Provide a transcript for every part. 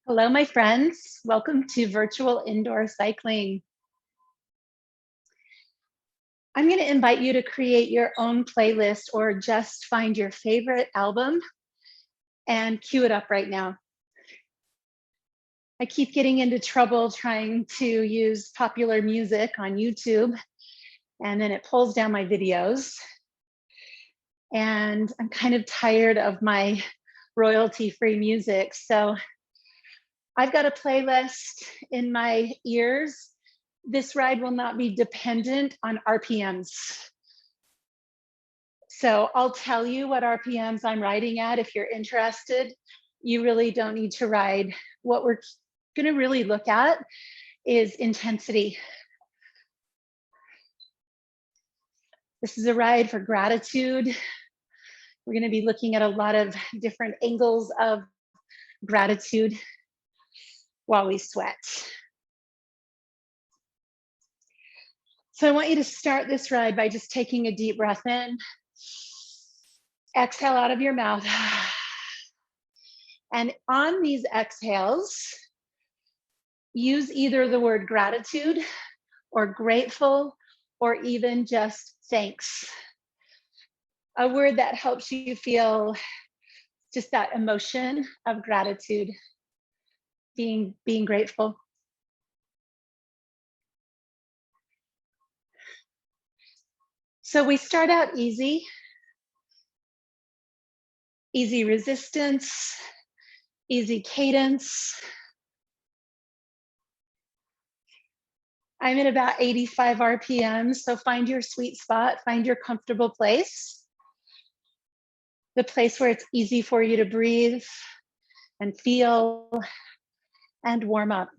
Hello, my friends. Welcome to virtual indoor cycling. I'm going to invite you to create your own playlist or just find your favorite album and cue it up right now. I keep getting into trouble trying to use popular music on YouTube, and then it pulls down my videos. And I'm kind of tired of my royalty-free music. So I've got a playlist in my ears. This ride will not be dependent on RPMs. So I'll tell you what RPMs I'm riding at if you're interested. You really don't need to ride. What we're gonna really look at is intensity. This is a ride for gratitude. We're gonna be looking at a lot of different angles of gratitude while we sweat. So I want you to start this ride by just taking a deep breath in. Exhale out of your mouth. And on these exhales, use either the word gratitude or grateful or even just thanks. A word that helps you feel just that emotion of gratitude, being grateful. So we start out easy resistance, easy cadence. I'm at about 85 RPM, so find your sweet spot, find your comfortable place, the place where it's easy for you to breathe and feel and warm up.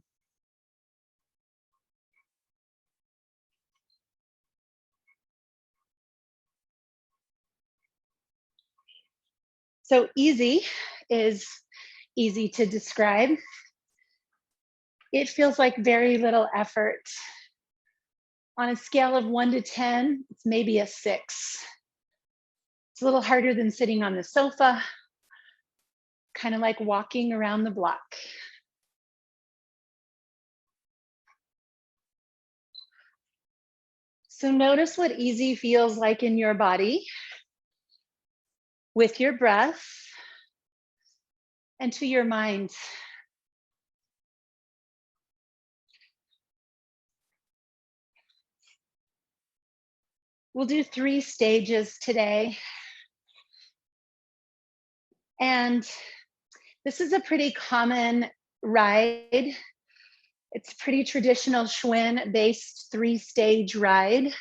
So easy is easy to describe. It feels like very little effort. On a scale of 1 to 10, it's maybe a 6. It's a little harder than sitting on the sofa, kind of like walking around the block. So notice what easy feels like in your body with your breath and to your mind. We'll do 3 stages today. And this is a pretty common ride. It's a pretty traditional Schwinn-based 3-stage ride.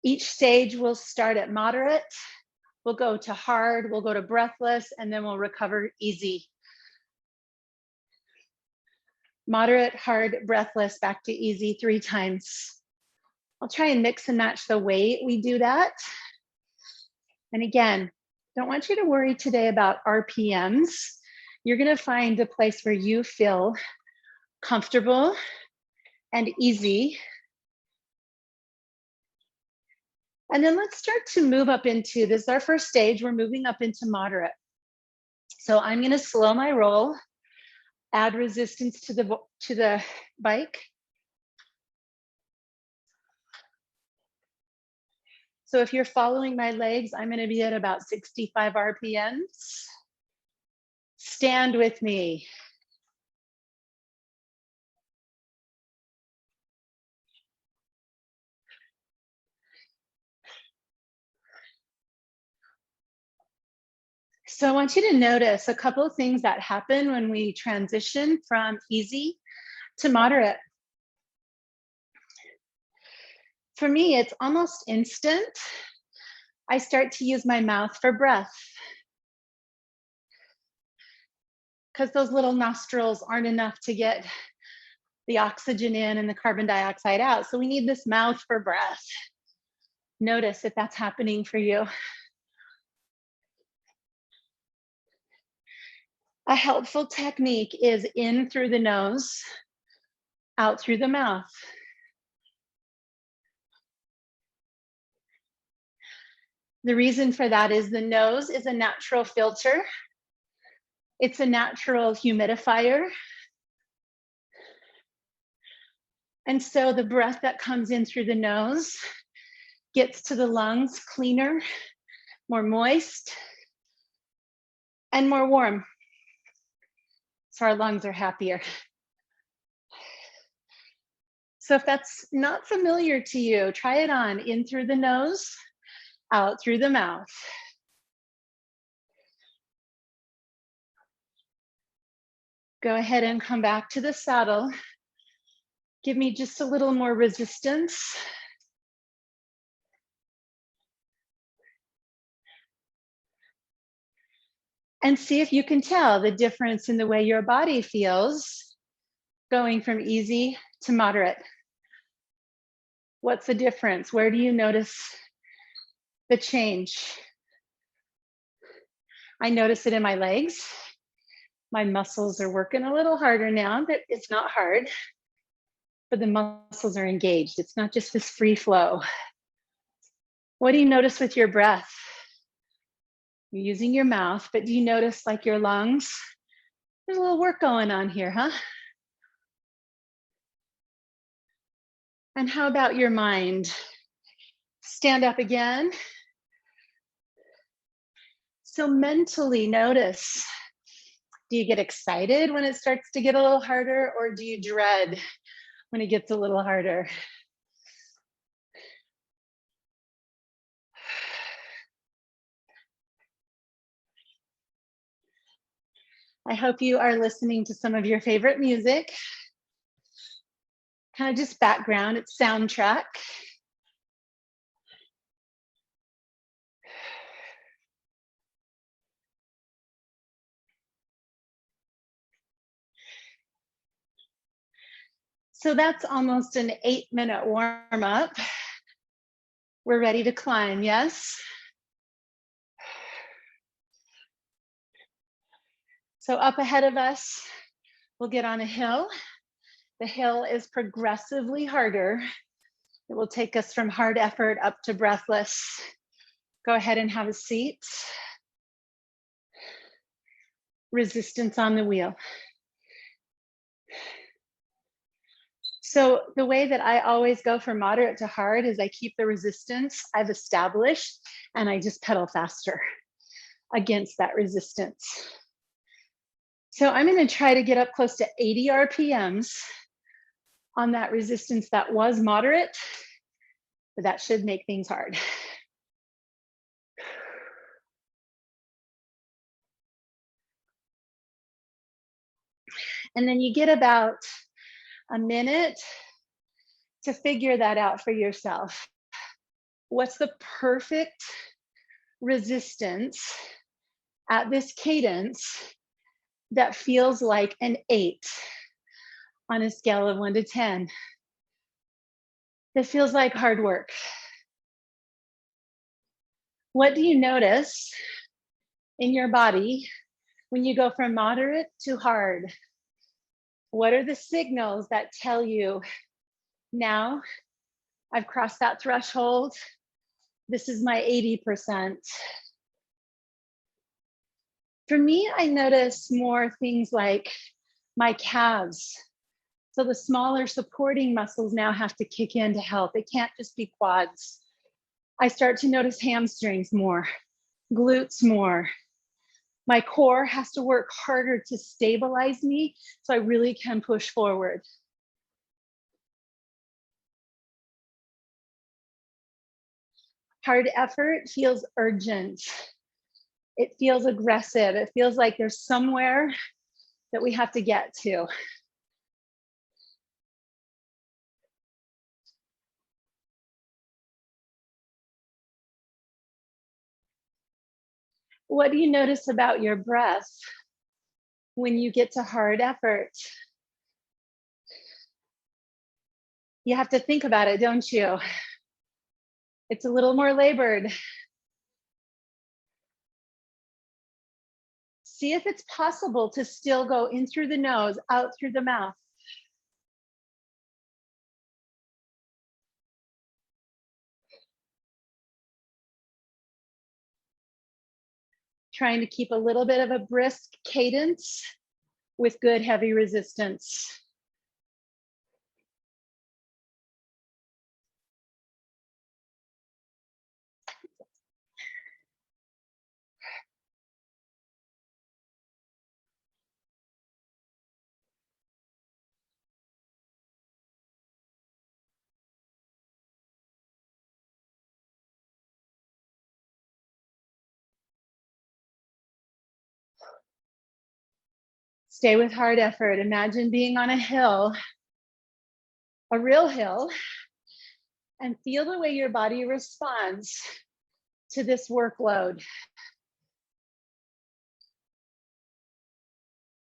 Each stage will start at moderate, we'll go to hard, we'll go to breathless, and then we'll recover easy. Moderate, hard, breathless, back to easy 3 times. I'll try and mix and match the way we do that. And again, don't want you to worry today about RPMs. You're gonna find a place where you feel comfortable and easy. And then let's start to move up into, this is our first stage, we're moving up into moderate. So I'm gonna slow my roll, add resistance to the bike. So if you're following my legs, I'm gonna be at about 65 RPMs. Stand with me. So I want you to notice a couple of things that happen when we transition from easy to moderate. For me, it's almost instant. I start to use my mouth for breath because those little nostrils aren't enough to get the oxygen in and the carbon dioxide out. So we need this mouth for breath. Notice if that's happening for you. A helpful technique is in through the nose, out through the mouth. The reason for that is the nose is a natural filter It's a natural humidifier. And so the breath that comes in through the nose gets to the lungs cleaner, more moist, and more warm. So our lungs are happier. So if that's not familiar to you, try it on. In through the nose, out through the mouth. Go ahead and come back to the saddle. Give me just a little more resistance. And see if you can tell the difference in the way your body feels going from easy to moderate. What's the difference? Where do you notice the change? I notice it in my legs. My muscles are working a little harder now, but it's not hard. But the muscles are engaged. It's not just this free flow. What do you notice with your breath? You're using your mouth, but do you notice like your lungs? There's a little work going on here, huh? And how about your mind? Stand up again. So mentally notice, do you get excited when it starts to get a little harder, or do you dread when it gets a little harder? I hope you are listening to some of your favorite music. Kind of just background, it's soundtrack. So that's almost an 8-minute warm up. We're ready to climb, yes? So up ahead of us, we'll get on a hill. The hill is progressively harder. It will take us from hard effort up to breathless. Go ahead and have a seat. Resistance on the wheel. So the way that I always go from moderate to hard is I keep the resistance I've established and I just pedal faster against that resistance. So I'm going to try to get up close to 80 RPMs on that resistance that was moderate, but that should make things hard. And then you get about a minute to figure that out for yourself. What's the perfect resistance at this cadence that feels like an 8 on a scale of 1 to 10? That feels like hard work. What do you notice in your body when you go from moderate to hard? What are the signals that tell you, now I've crossed that threshold, this is my 80%? For me, I notice more things like my calves. So the smaller supporting muscles now have to kick in to help. It can't just be quads. I start to notice hamstrings more, glutes more. My core has to work harder to stabilize me so I really can push forward. Hard effort feels urgent. It feels aggressive. It feels like there's somewhere that we have to get to. What do you notice about your breath when you get to hard effort? You have to think about it, don't you? It's a little more labored. See if it's possible to still go in through the nose, out through the mouth. Trying to keep a little bit of a brisk cadence with good heavy resistance. Stay with hard effort. Imagine being on a hill, a real hill, and feel the way your body responds to this workload.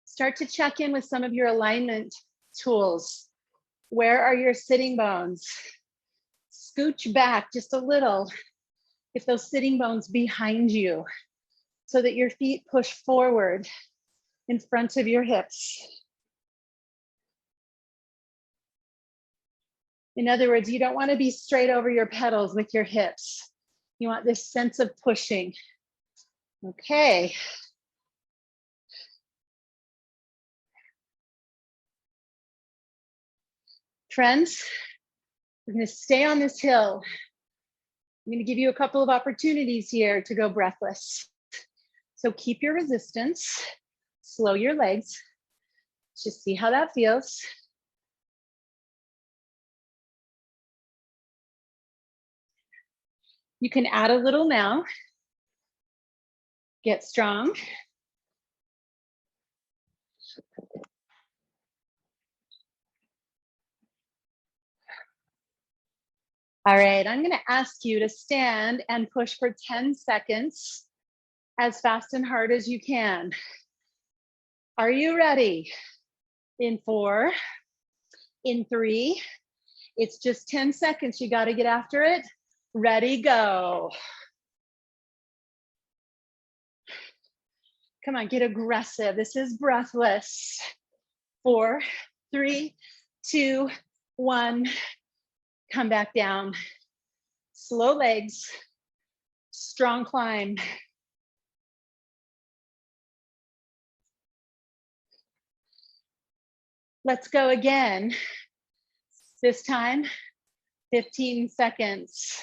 Start to check in with some of your alignment tools. Where are your sitting bones? Scooch back just a little if those sitting bones behind you so that your feet push forward in front of your hips. In other words, you don't want to be straight over your pedals with your hips. You want this sense of pushing. Okay. Friends, we're going to stay on this hill. I'm going to give you a couple of opportunities here to go breathless. So keep your resistance, slow your legs. Just see how that feels. You can add a little now. Get strong. All right, I'm going to ask you to stand and push for 10 seconds as fast and hard as you can. Are you ready? In 4, in 3, it's just 10 seconds. You got to get after it. Ready, go. Come on, get aggressive. This is breathless. 4, 3, 2, 1. Come back down. Slow legs, strong climb. Let's go again. This time, 15 seconds.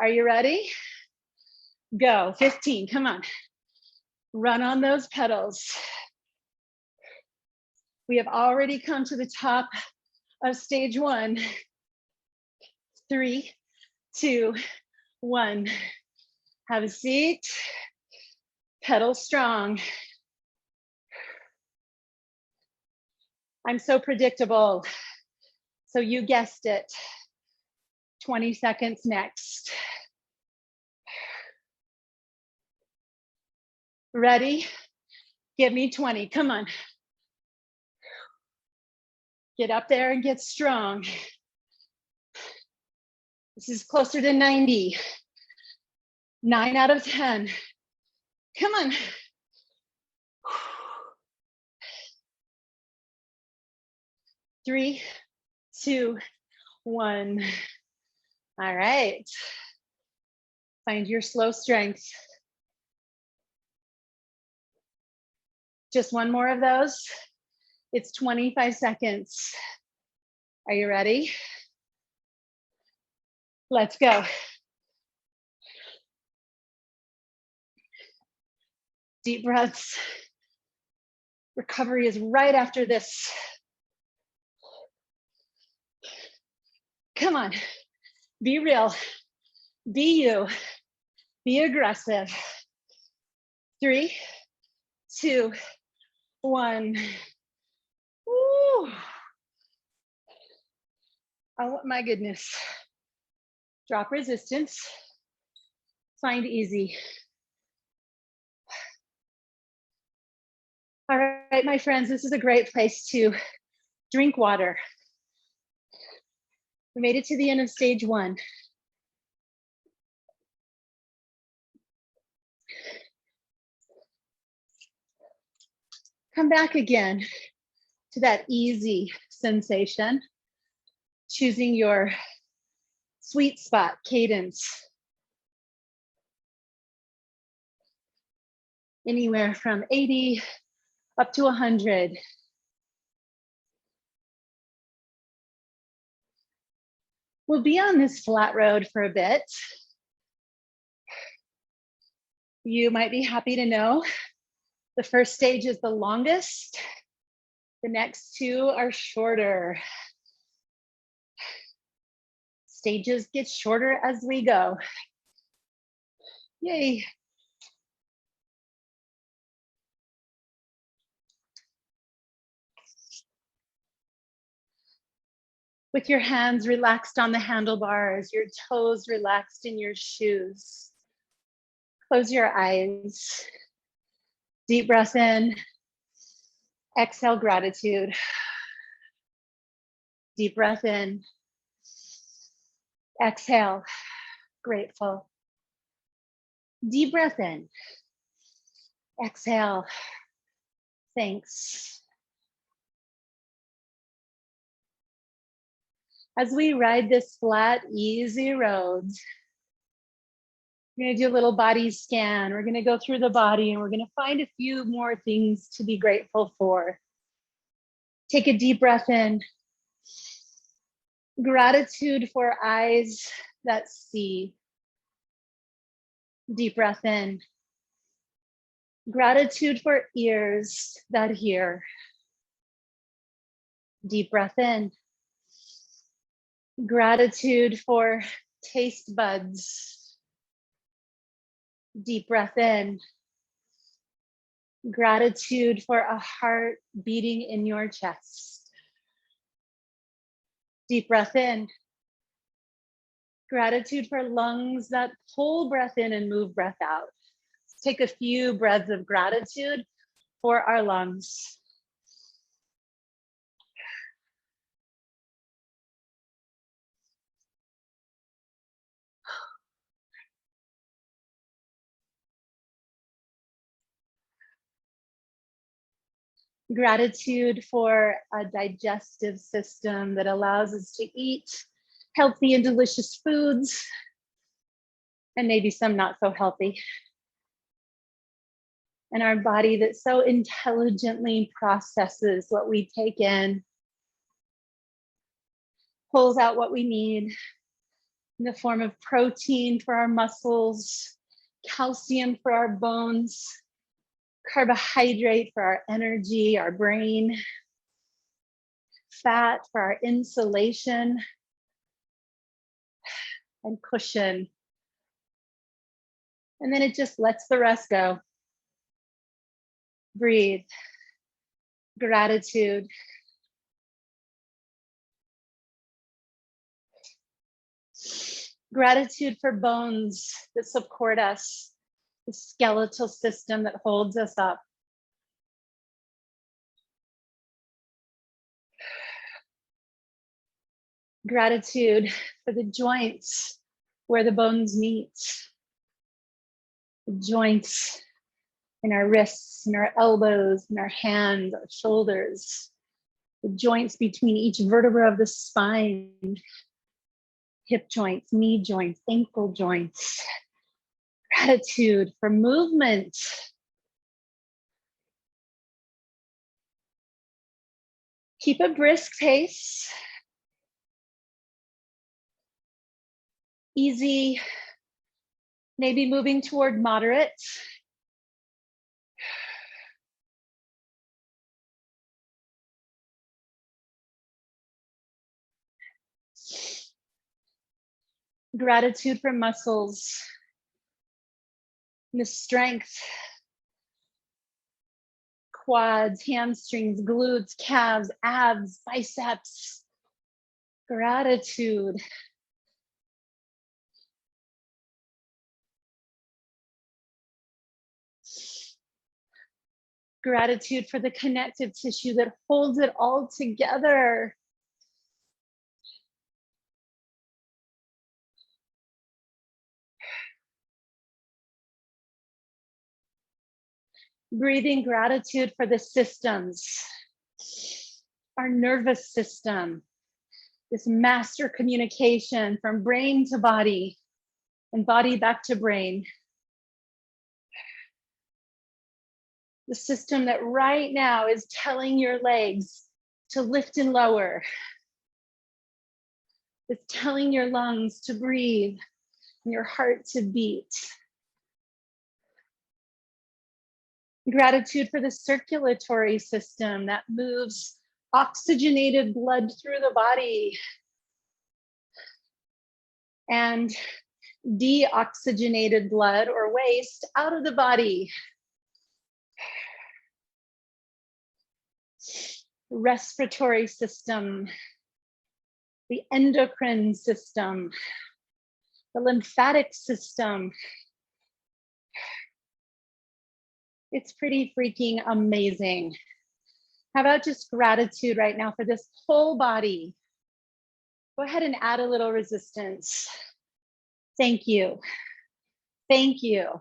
Are you ready? Go, 15, come on. Run on those pedals. We have already come to the top of stage 1. 3, 2, 1. Have a seat. Pedal strong. I'm so predictable. So you guessed it. 20 seconds next. Ready? Give me 20. Come on. Get up there and get strong. This is closer to 90. 9 out of 10. Come on. 3, 2, 1. All right. Find your slow strength. Just one more of those. It's 25 seconds. Are you ready? Let's go. Deep breaths. Recovery is right after this. Come on. Be real. Be you. Be aggressive. 3, 2, 1. Woo. Oh my goodness. Drop resistance. Find easy. All right, my friends, this is a great place to drink water. We made it to the end of stage 1. Come back again to that easy sensation, choosing your sweet spot cadence. Anywhere from 80 up to 100. We'll be on this flat road for a bit. You might be happy to know the first stage is the longest. The next two are shorter. Stages get shorter as we go. Yay. With your hands relaxed on the handlebars, your toes relaxed in your shoes. Close your eyes. Deep breath in. Exhale, gratitude. Deep breath in. Exhale, grateful. Deep breath in. Exhale, thanks. As we ride this flat, easy road, we're gonna do a little body scan. We're gonna go through the body and we're gonna find a few more things to be grateful for. Take a deep breath in. Gratitude for eyes that see. Deep breath in. Gratitude for ears that hear. Deep breath in. Gratitude for taste buds. Deep breath in. Gratitude for a heart beating in your chest. Deep breath in. Gratitude for lungs that pull breath in and move breath out. Let's take a few breaths of gratitude for our lungs. Gratitude for a digestive system that allows us to eat healthy and delicious foods, and maybe some not so healthy. And our body that so intelligently processes what we take in, pulls out what we need in the form of protein for our muscles, calcium for our bones, carbohydrate for our energy, our brain, fat for our insulation and cushion. And then it just lets the rest go. Breathe. Gratitude. Gratitude for bones that support us, the skeletal system that holds us up. Gratitude for the joints where the bones meet. The joints in our wrists, in our elbows, in our hands, our shoulders. The joints between each vertebra of the spine. Hip joints, knee joints, ankle joints. Gratitude for movement. Keep a brisk pace. Easy, maybe moving toward moderate. Gratitude for muscles, the strength, quads, hamstrings, glutes, calves, abs, biceps. Gratitude. Gratitude for the connective tissue that holds it all together. Breathing gratitude for the systems, our nervous system, this master communication from brain to body and body back to brain. The system that right now is telling your legs to lift and lower. It's telling your lungs to breathe and your heart to beat. Gratitude for the circulatory system that moves oxygenated blood through the body and deoxygenated blood or waste out of the body. Respiratory system, the endocrine system, the lymphatic system. It's pretty freaking amazing. How about just gratitude right now for this whole body? Go ahead and add a little resistance. Thank you. Thank you.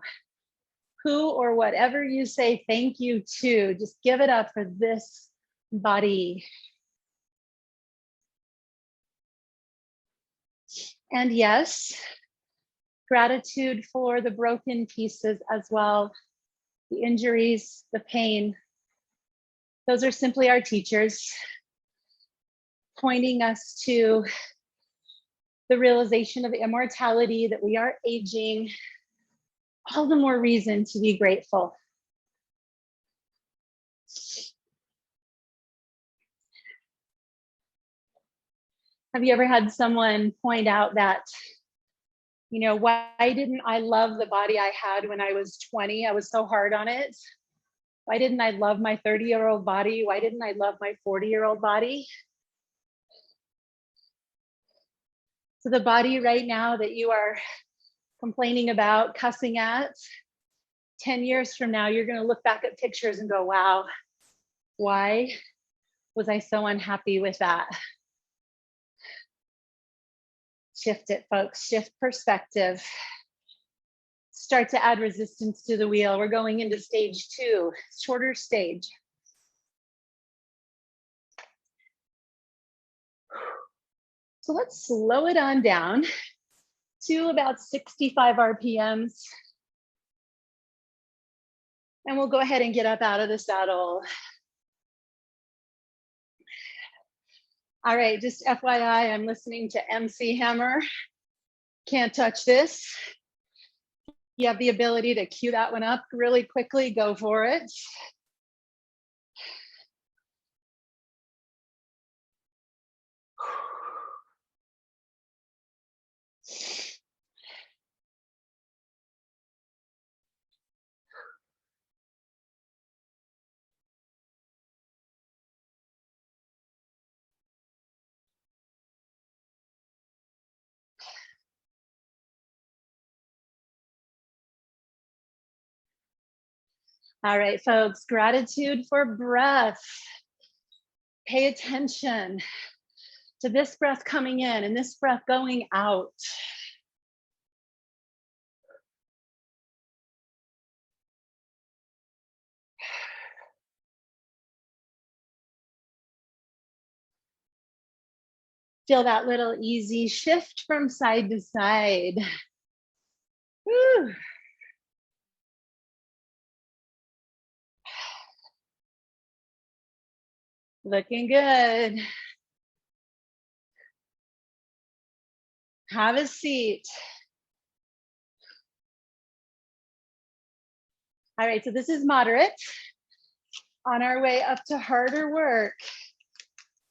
Who or whatever you say thank you to, just give it up for this body. And yes, gratitude for the broken pieces as well, the injuries, the pain. Those are simply our teachers pointing us to the realization of immortality, that we are aging. All the more reason to be grateful. Have you ever had someone point out that, you know, why didn't I love the body I had when I was 20? I was so hard on it. Why didn't I love my 30-year-old body? Why didn't I love my 40-year-old body? So the body right now that you are complaining about, cussing at, 10 years from now, you're going to look back at pictures and go, wow, why was I so unhappy with that? Shift it, folks, shift perspective. Start to add resistance to the wheel. We're going into stage 2, shorter stage. So let's slow it on down to about 65 RPMs. And we'll go ahead and get up out of the saddle. All right, just FYI, I'm listening to MC Hammer. Can't touch this. You have the ability to cue that one up really quickly, go for it. All right, folks, gratitude for breath. Pay attention to this breath coming in and this breath going out. Feel that little easy shift from side to side. Woo. Looking good. Have a seat. All right, so this is moderate. On our way up to harder work.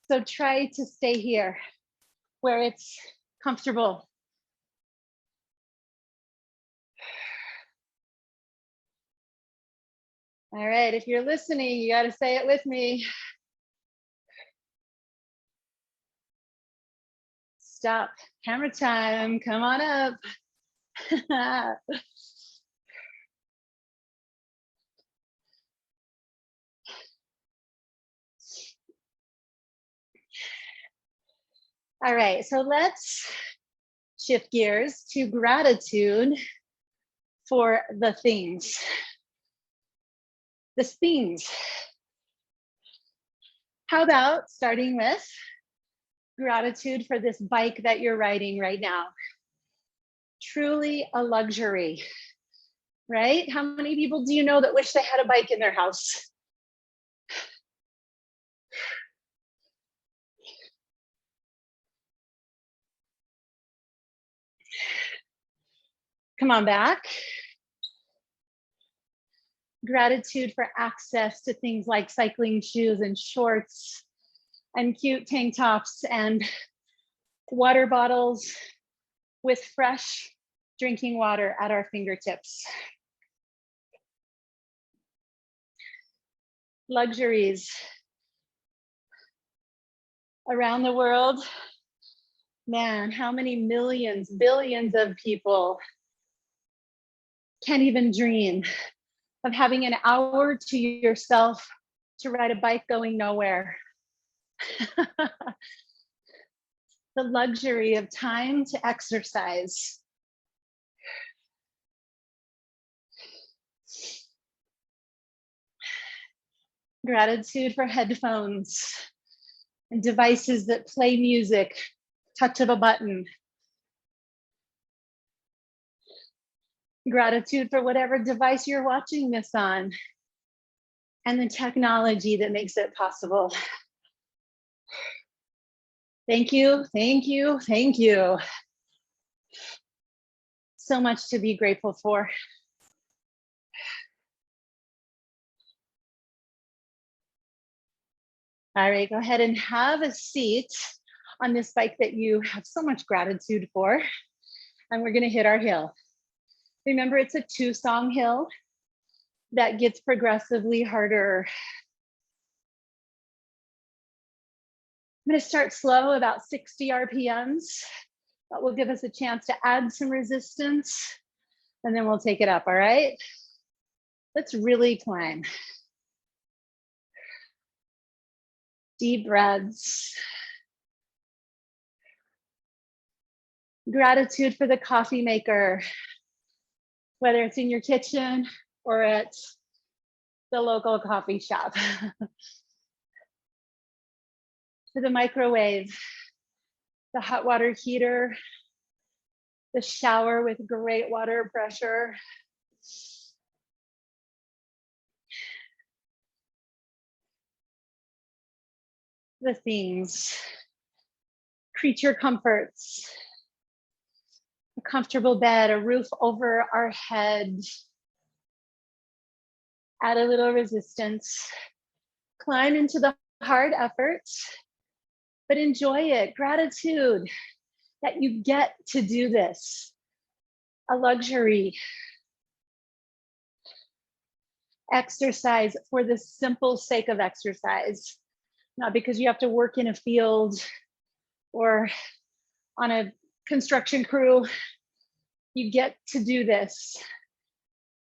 So try to stay here where it's comfortable. All right, if you're listening, you got to say it with me. Stop. Hammer time. Come on up. All right, so let's shift gears to gratitude for the things. The things. How about starting with gratitude for this bike that you're riding right now? Truly a luxury. right? How many people do you know that wish they had a bike in their house? Come on back. Gratitude for access to things like cycling shoes and shorts and cute tank tops and water bottles with fresh drinking water at our fingertips. Luxuries around the world. Man, how many millions, billions of people can't even dream of having an hour to yourself to ride a bike going nowhere. The luxury of time to exercise. Gratitude for headphones and devices that play music, touch of a button. Gratitude for whatever device you're watching this on and the technology that makes it possible. Thank you, thank you, thank you. So much to be grateful for. All right, go ahead and have a seat on this bike that you have so much gratitude for. And we're gonna hit our hill. Remember, it's a 2-song hill that gets progressively harder. I'm gonna start slow, about 60 RPMs. That will give us a chance to add some resistance, and then we'll take it up, all right? Let's really climb. Deep breaths. Gratitude for the coffee maker, whether it's in your kitchen or at the local coffee shop. For the microwave, the hot water heater, the shower with great water pressure. The things, creature comforts, a comfortable bed, a roof over our head. Add a little resistance. Climb into the hard effort, but enjoy it. Gratitude that you get to do this. A luxury. Exercise for the simple sake of exercise, not because you have to work in a field or on a construction crew. You get to do this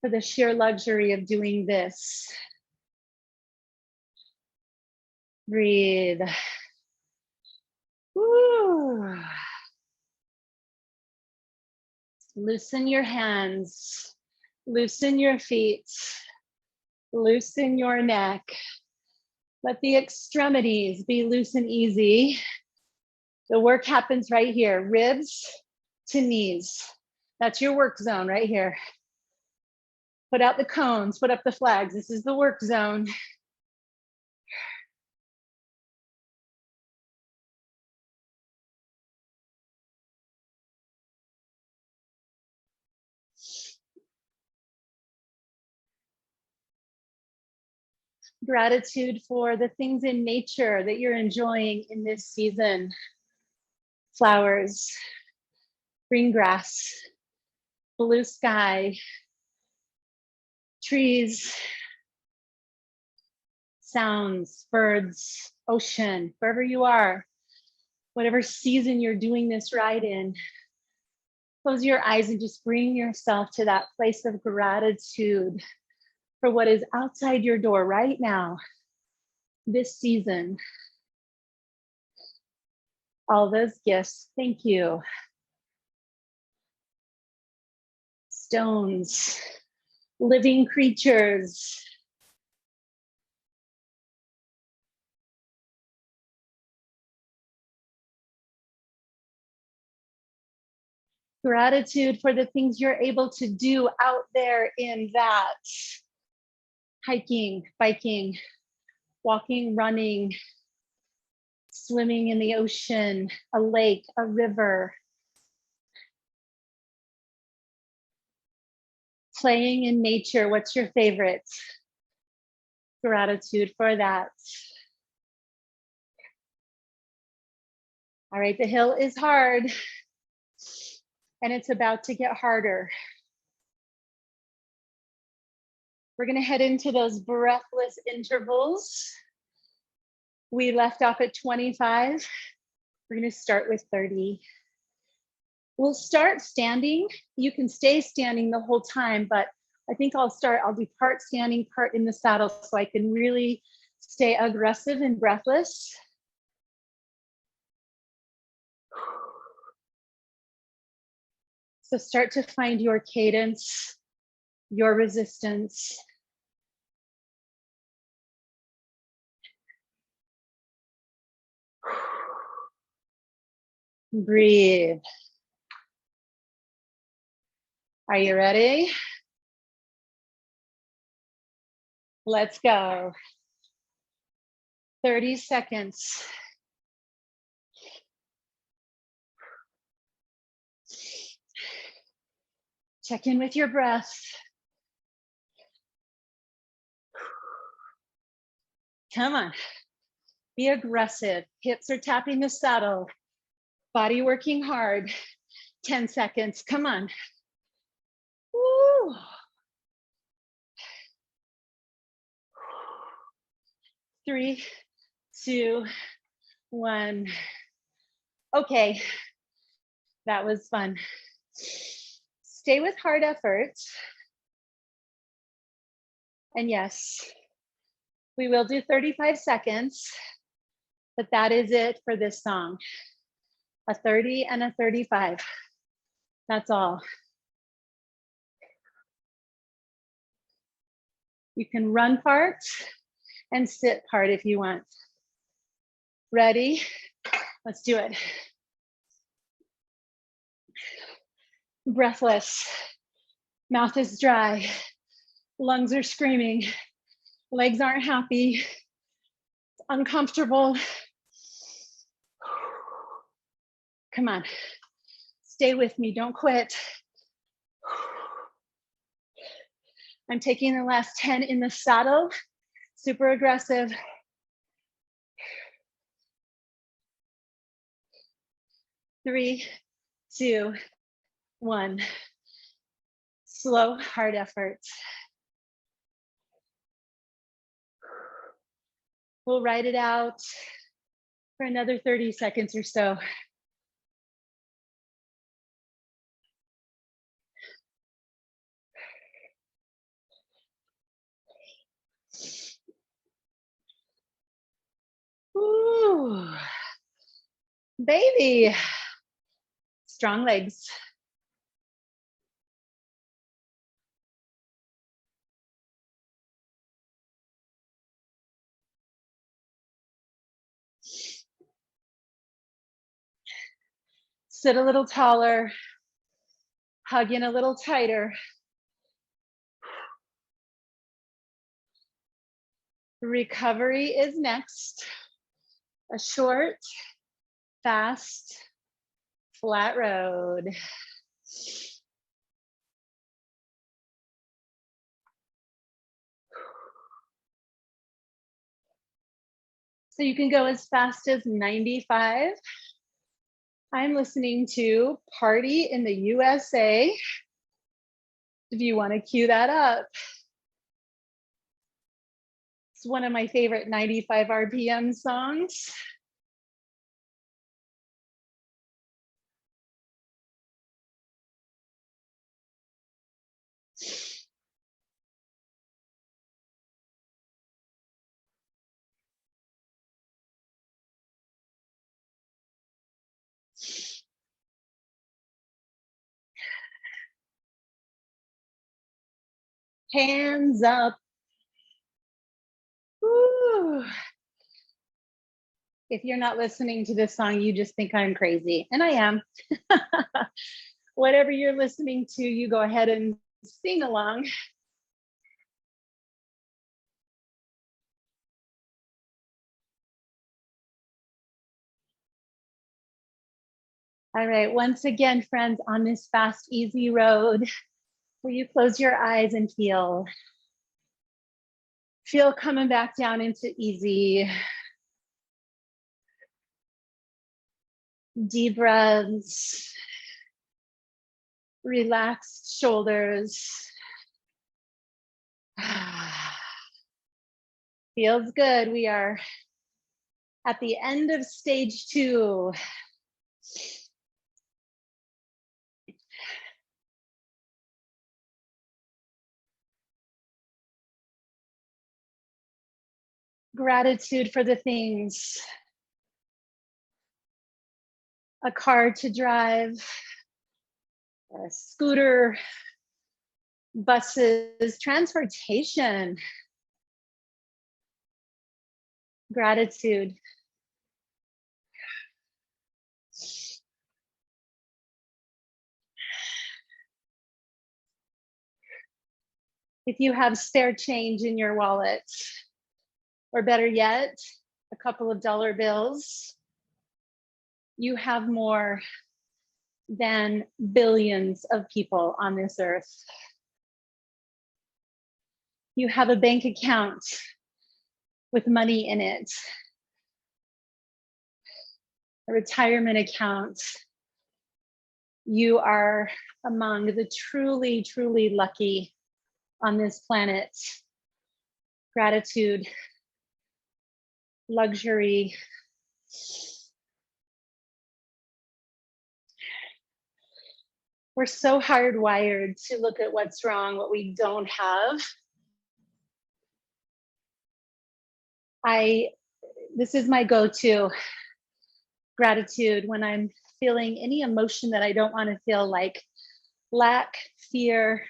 for the sheer luxury of doing this. Breathe. Woo. Loosen your hands, loosen your feet, loosen your neck. Let the extremities be loose and easy. The work happens right here, ribs to knees. That's your work zone right here. Put out the cones, put up the flags. This is the work zone. Gratitude for the things in nature that you're enjoying in this season. Flowers, green grass, blue sky, trees, sounds, birds, ocean, wherever you are, whatever season you're doing this ride in. Close your eyes and just bring yourself to that place of gratitude for what is outside your door right now, this season. All those gifts, thank you. Stones, living creatures. Gratitude for the things you're able to do out there in that. Hiking, biking, walking, running, swimming in the ocean, a lake, a river, playing in nature. What's your favorite? Gratitude for that. All right, the hill is hard and it's about to get harder. We're gonna head into those breathless intervals. We left off at 25. We're gonna start with 30. We'll start standing. You can stay standing the whole time, but I think I'll do part standing, part in the saddle so I can really stay aggressive and breathless. So start to find your cadence, your resistance. Breathe. Are you ready? Let's go. 30 seconds. Check in with your breath. Come on. Be aggressive. Hips are tapping the saddle. Body working hard. 10 seconds. Come on. Woo. 3, 2, 1. Okay, that was fun. Stay with hard effort. And yes, we will do 35 seconds, but that is it for this song. A 30 and a 35. That's all. You can run part and sit part if you want. Ready? Let's do it. Breathless. Mouth is dry. Lungs are screaming. Legs aren't happy. It's uncomfortable. Come on. Stay with me. Don't quit. I'm taking the last 10 in the saddle. Super aggressive. 3, 2, 1. Slow, hard effort. We'll ride it out for another 30 seconds or so. Ooh, baby. Strong legs. Sit a little taller. Hug in a little tighter. Recovery is next. A short, fast, flat road. So you can go as fast as 95. I'm listening to Party in the USA. If you want to cue that up. It's one of my favorite 95 RPM songs. Hands up. Woo. If you're not listening to this song, you just think I'm crazy, and I am. Whatever you're listening to, you go ahead and sing along. All right, once again, friends, on this fast, easy road, will you close your eyes and feel? Feel coming back down into easy. Deep breaths. Relaxed shoulders. Feels good. We are at the end of stage 2. Gratitude for the things. A car to drive, a scooter, buses, transportation. Gratitude. If you have spare change in your wallet, or better yet, a couple of dollar bills, you have more than billions of people on this earth. You have a bank account with money in it, a retirement account. You are among the truly, truly lucky on this planet. Gratitude, luxury. We're so hardwired to look at what's wrong, what we don't have. This is my go-to gratitude when I'm feeling any emotion that I don't want to feel, like lack, fear,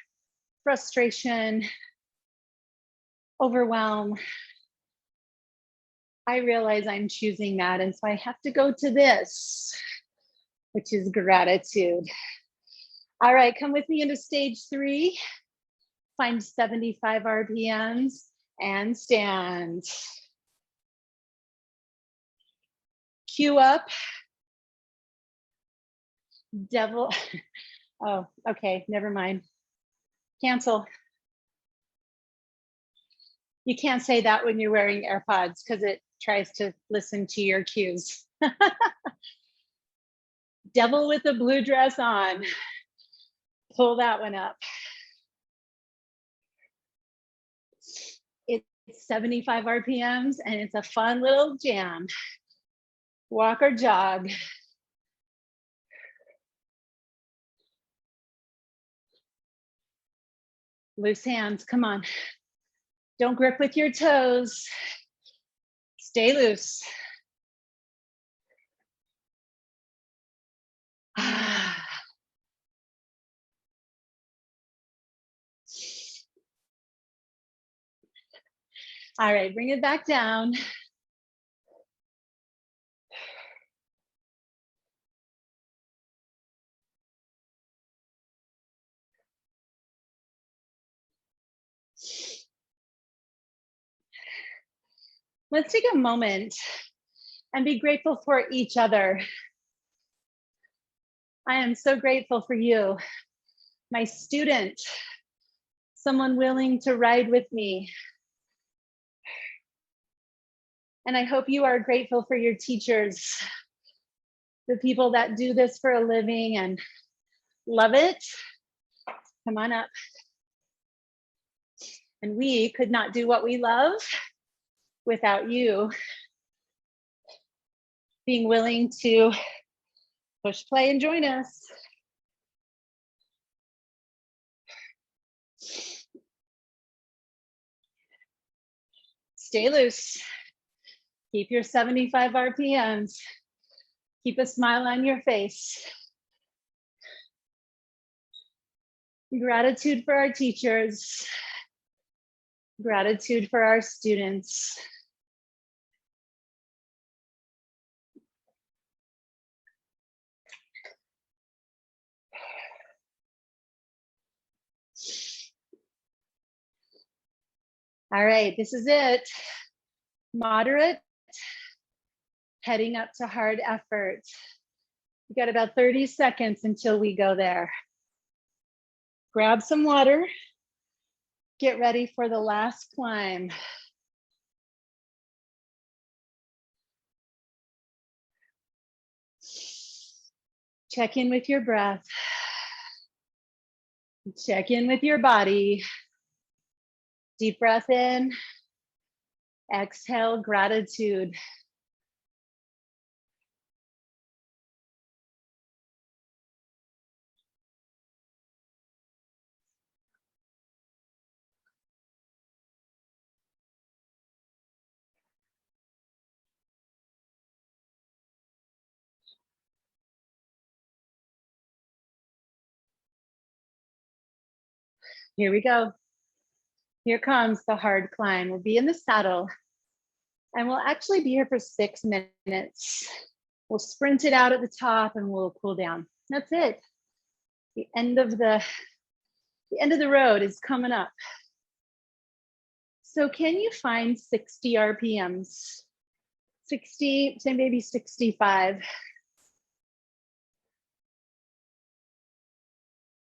frustration, overwhelm. I realize I'm choosing that, and so I have to go to this, which is gratitude. All right, come with me into stage 3. Find 75 RPMs and stand. Cue up. Devil. Oh, okay, never mind. Cancel. You can't say that when you're wearing AirPods because it tries to listen to your cues. Devil with a blue dress on. Pull that one up. It's 75 RPMs and it's a fun little jam. Walk or jog. Loose hands, come on. Don't grip with your toes. Stay loose. All right, bring it back down. Let's take a moment and be grateful for each other. I am so grateful for you, my student, someone willing to ride with me. And I hope you are grateful for your teachers, the people that do this for a living and love it. Come on up. And we could not do what we love without you being willing to push play and join us. Stay loose. Keep your 75 RPMs. Keep a smile on your face. Gratitude for our teachers. Gratitude for our students. All right, this is it. Moderate, heading up to hard effort. We got about 30 seconds until we go there. Grab some water. Get ready for the last climb. Check in with your breath. Check in with your body. Deep breath in. Exhale, gratitude. Here we go. Here comes the hard climb. We'll be in the saddle and we'll actually be here for 6 minutes. We'll sprint it out at the top and we'll cool down. That's it. The end of the road is coming up. So can you find 60 RPMs? 60, say maybe 65.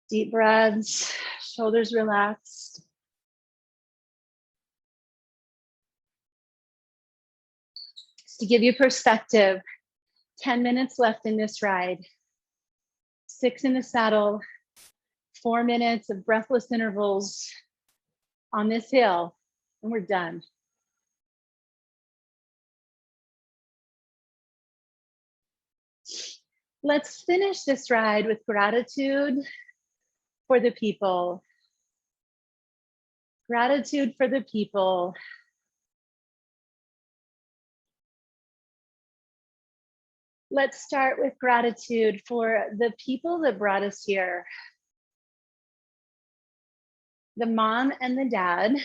Deep breaths, shoulders relaxed. Just to give you perspective, 10 minutes left in this ride. 6 in the saddle, 4 minutes of breathless intervals on this hill, and we're done. Let's finish this ride with gratitude for the people. Gratitude for the people. Let's start with gratitude for the people that brought us here. The mom and the dad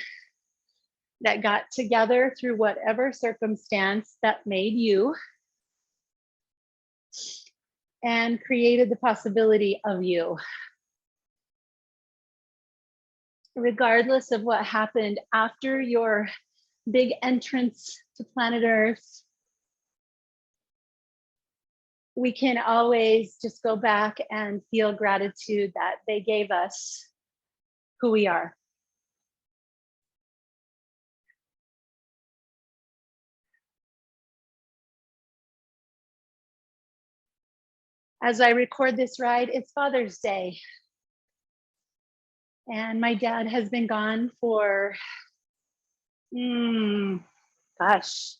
that got together through whatever circumstance that made you and created the possibility of you. Regardless of what happened after your big entrance to planet Earth, we can always just go back and feel gratitude that they gave us who we are. As I record this ride, it's Father's Day. And my dad has been gone for, gosh,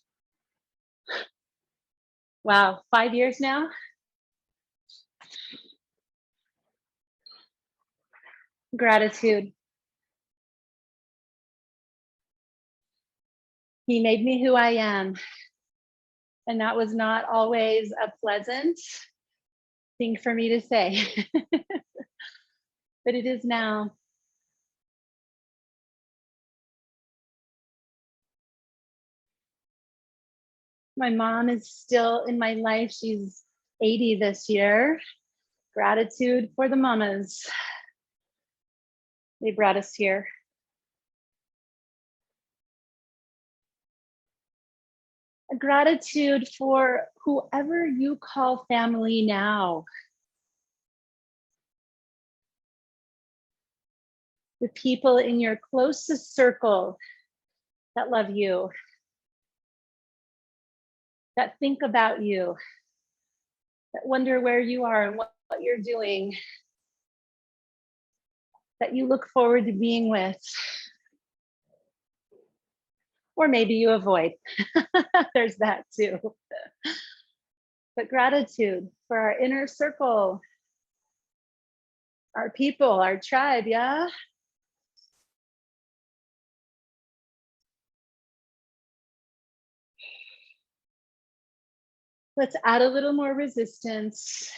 wow, 5 years now. Gratitude. He made me who I am. And that was not always a pleasant thing for me to say, but it is now. My mom is still in my life. She's 80 this year. Gratitude for the mamas. They brought us here. A gratitude for whoever you call family now. The people in your closest circle that love you, that think about you, that wonder where you are and what you're doing, that you look forward to being with. Or maybe you avoid. There's that too. But gratitude for our inner circle, our people, our tribe, yeah? Let's add a little more resistance.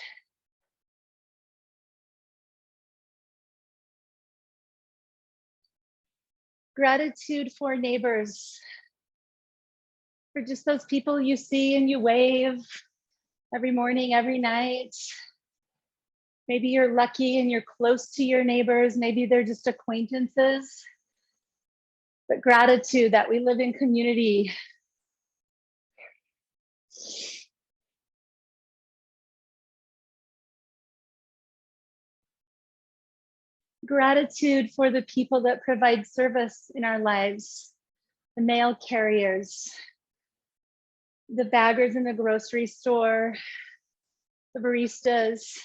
Gratitude for neighbors, for just those people you see and you wave every morning, every night. Maybe you're lucky and you're close to your neighbors. Maybe they're just acquaintances. but gratitude that we live in community. Gratitude for the people that provide service in our lives, the mail carriers, the baggers in the grocery store, the baristas,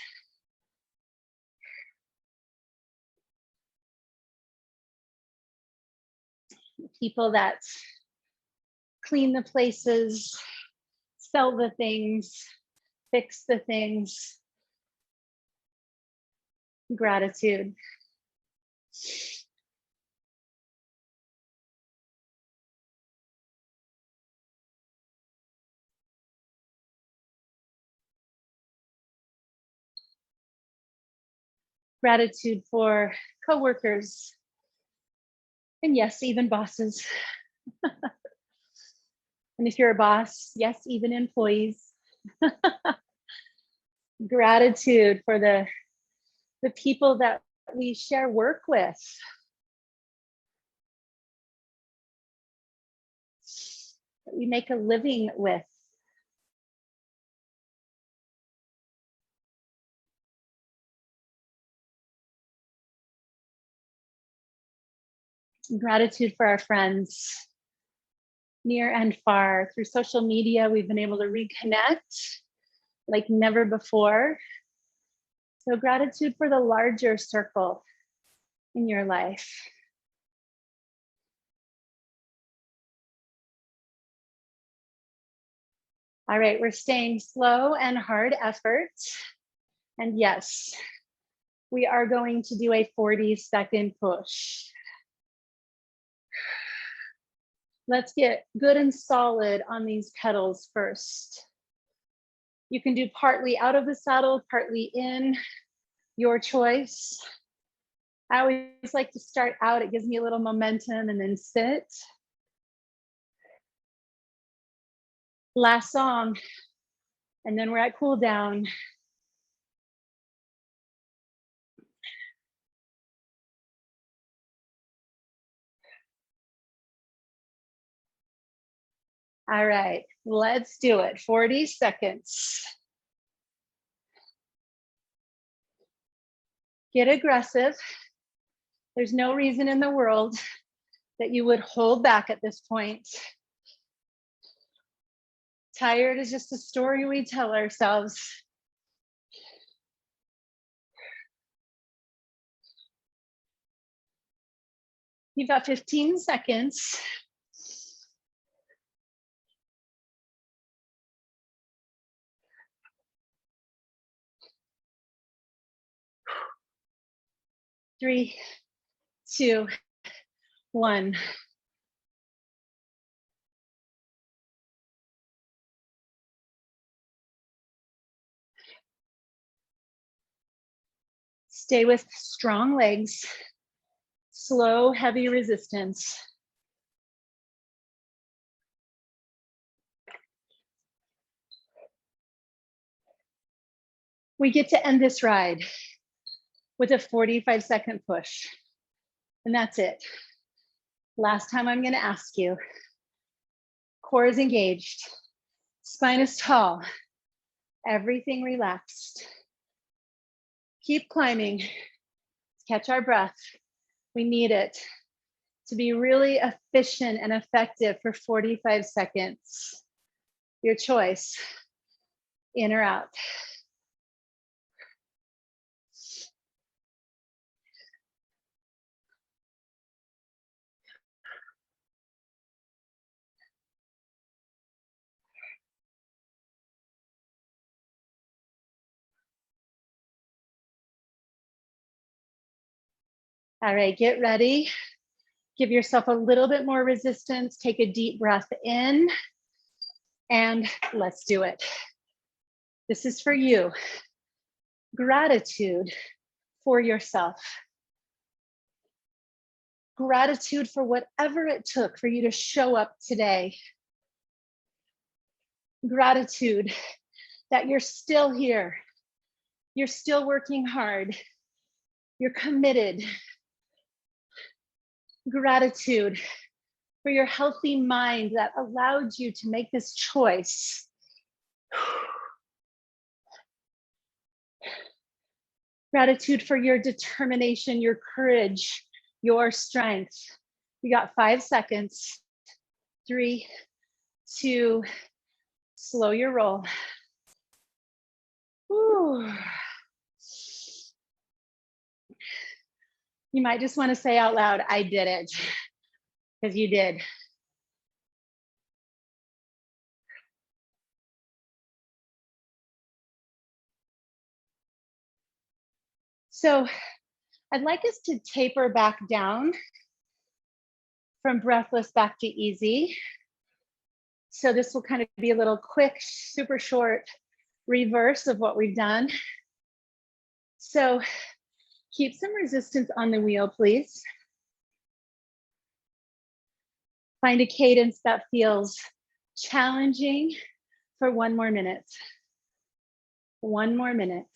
the people that clean the places, sell the things, fix the things. Gratitude. Gratitude for coworkers, and yes, even bosses. And if you're a boss, yes, even employees. Gratitude for the people that we share work with. That we make a living with. Gratitude for our friends, near and far. Through social media, we've been able to reconnect like never before. So gratitude for the larger circle in your life. All right, we're staying slow and hard effort. And yes, we are going to do a 40-second push. Let's get good and solid on these pedals first. You can do partly out of the saddle, partly in, your choice. I always like to start out, it gives me a little momentum, and then sit. Last song, and then we're at cool down. All right, let's do it. 40 seconds. Get aggressive. There's no reason in the world that you would hold back at this point. Tired is just a story we tell ourselves. You've got 15 seconds. Three, two, one. Stay with strong legs, slow, heavy resistance. We get to end this ride with a 45-second push. And that's it. Last time I'm going to ask you. Core is engaged. Spine is tall. Everything relaxed. Keep climbing. Catch our breath. We need it to be really efficient and effective for 45 seconds. Your choice, in or out. All right, get ready. Give yourself a little bit more resistance. Take a deep breath in, and let's do it. This is for you. Gratitude for yourself. Gratitude for whatever it took for you to show up today. Gratitude that you're still here. You're still working hard. You're committed. Gratitude for your healthy mind that allowed you to make this choice. Gratitude for your determination, your courage, your strength. You got 5 seconds. 3, 2, slow your roll. Whew. You might just want to say out loud, I did it, because you did. So I'd like us to taper back down from breathless back to easy. So this will kind of be a little quick, super short reverse of what we've done. So keep some resistance on the wheel, please. Find a cadence that feels challenging for 1 more minute. 1 more minute.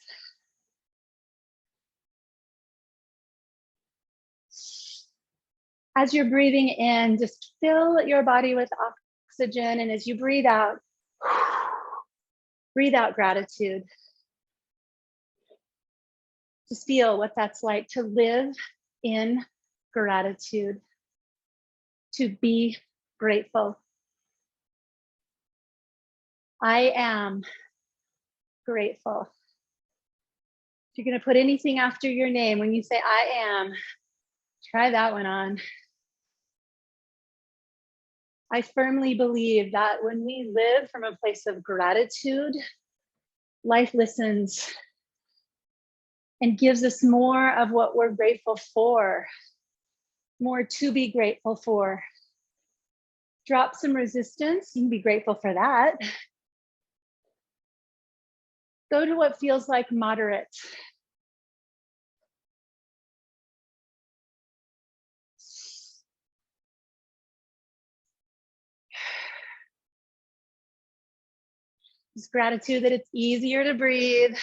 As you're breathing in, just fill your body with oxygen. And as you breathe out gratitude. Just feel what that's like to live in gratitude, to be grateful. I am grateful. If you're going to put anything after your name, when you say I am, try that one on. I firmly believe that when we live from a place of gratitude, life listens and gives us more of what we're grateful for, more to be grateful for. Drop some resistance. You can be grateful for that. Go to what feels like moderate. It's gratitude that it's easier to breathe.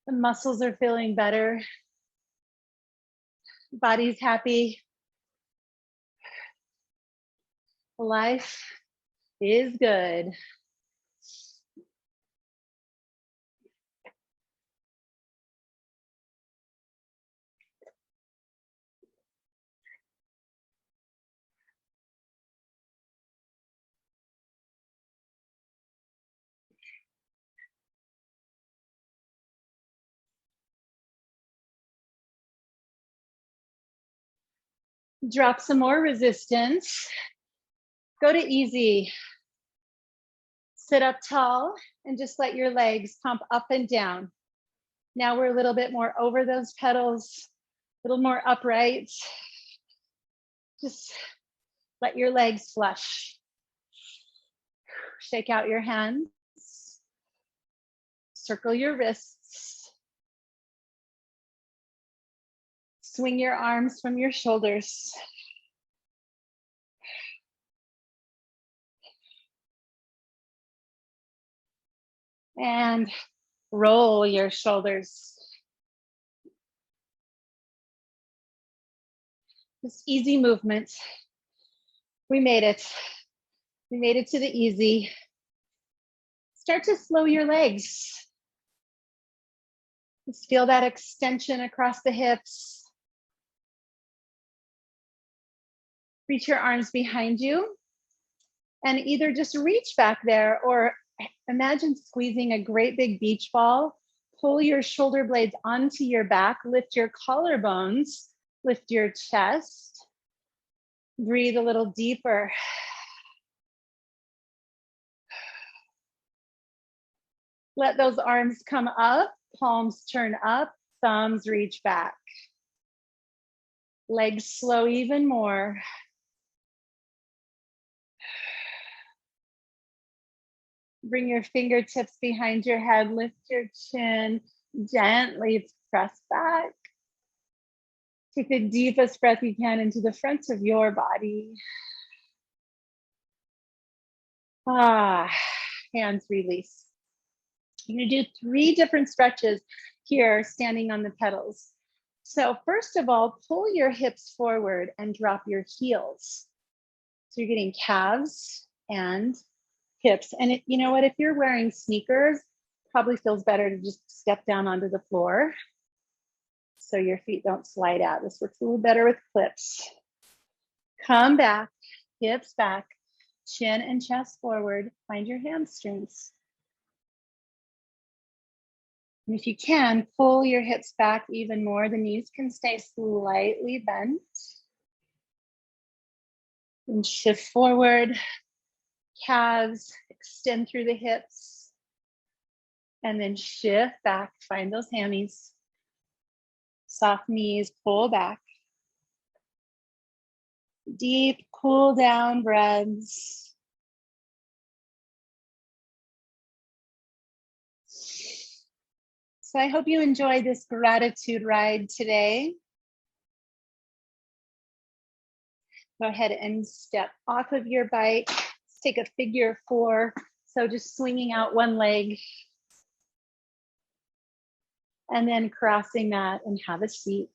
The muscles are feeling better. Body's happy. Life is good. Drop some more resistance. Go to easy. Sit up tall and just let your legs pump up and down. Now we're a little bit more over those pedals, a little more upright. Just let your legs flush. Shake out your hands. Circle your wrists. Swing your arms from your shoulders. And roll your shoulders. Just easy movement. We made it. We made it to the easy. Start to slow your legs. Just feel that extension across the hips. Reach your arms behind you and either just reach back there or imagine squeezing a great big beach ball. Pull your shoulder blades onto your back, lift your collarbones, lift your chest. Breathe a little deeper. Let those arms come up, palms turn up, thumbs reach back. Legs slow even more. Bring your fingertips behind your head, lift your chin, gently press back. Take the deepest breath you can into the front of your body. Hands release. You're gonna do 3 different stretches here, standing on the pedals. So first of all, pull your hips forward and drop your heels. So you're getting calves and hips. And you know what, if you're wearing sneakers, probably feels better to just step down onto the floor so your feet don't slide out. This works a little better with clips. Come back, hips back, chin and chest forward. Find your hamstrings. And if you can, pull your hips back even more. The knees can stay slightly bent. And shift forward, calves, extend through the hips. And then shift back, find those hammies. Soft knees, pull back. Deep cool down breaths. So I hope you enjoyed this gratitude ride today. Go ahead and step off of your bike. Let's take a figure 4. So just swinging out one leg. And then crossing that and have a seat.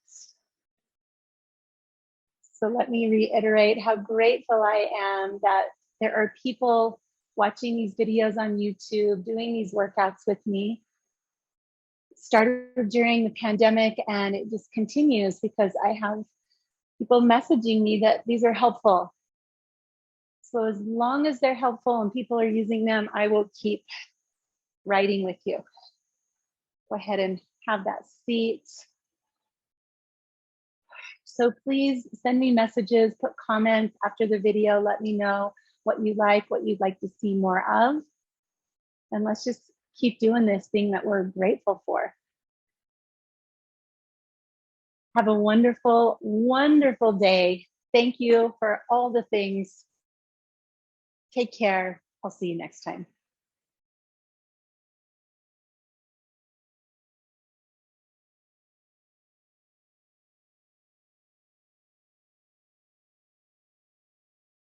So let me reiterate how grateful I am that there are people watching these videos on YouTube, doing these workouts with me. It started during the pandemic and it just continues because I have people messaging me that these are helpful. So as long as they're helpful and people are using them, I will keep riding with you. Go ahead and have that seat. So please send me messages, put comments after the video. Let me know what you like, what you'd like to see more of. And let's just keep doing this thing that we're grateful for. Have a wonderful, wonderful day. Thank you for all the things. Take care. I'll see you next time.